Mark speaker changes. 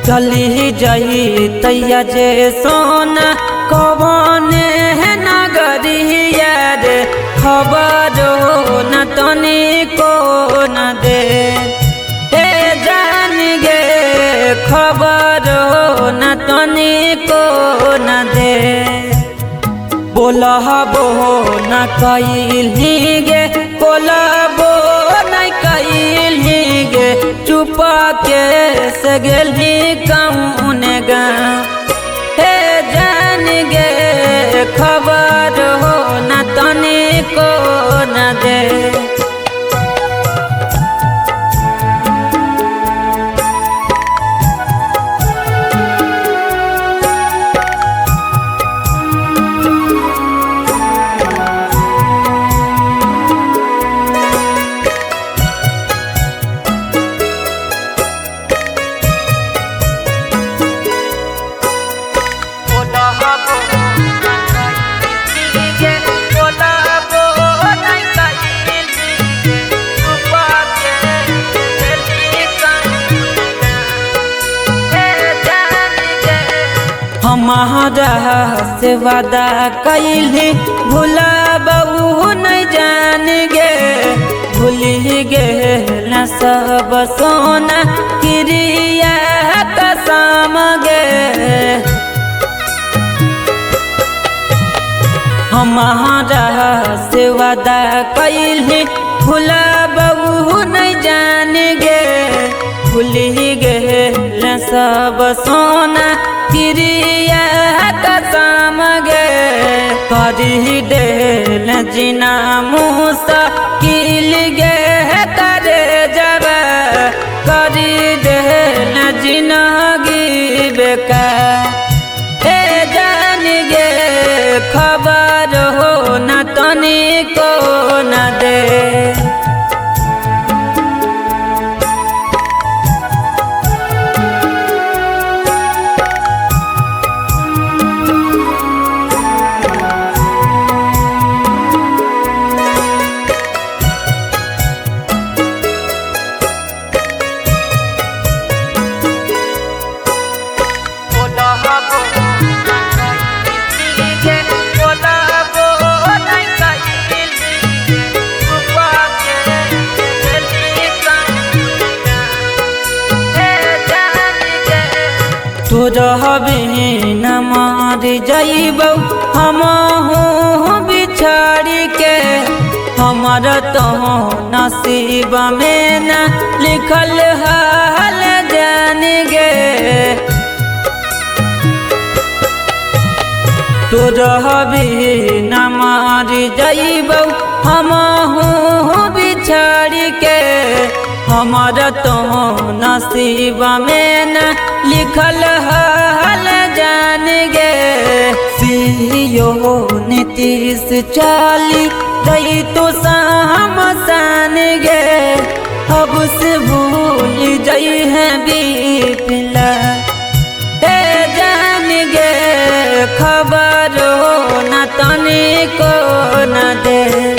Speaker 1: चली जाई तैया जे सोना कवने नगरिया रे खबरो न तनी को न दे जान गे खबरो न तनी को न दे बोलबो न कैली गे बोलबो न कैली गे चुपा के से गेली कौन गाँव जान गे खबर हो न तनी को न दे हमारा से वादा कैली भुलाबू नहीं जान गे भूली गे न सब सोना क्रिया कसम गे हमारा से वादा कैली भुलाबू नहीं जान गे भूली गे न सब सोना क्रिया कसम गे करी डेल जिना मूसा किल गे करे जब करी डेल जिना गी बेका जान गे खबर हो न तनी को न दे रहबी न मार जाइबौ हमहू बिछाड़ी के हमर तो नसीब में न लिखल हाल जान गे तो रहबी न मार जाइबौ हमहू बिछाड़ी के हमर तो नसीब में न लिखल हाल जान गे सियो नीतीश चाली रही तो सामसान गे अब से भूल जाई है बीपला जान गे खबर हो न तनी को न दे।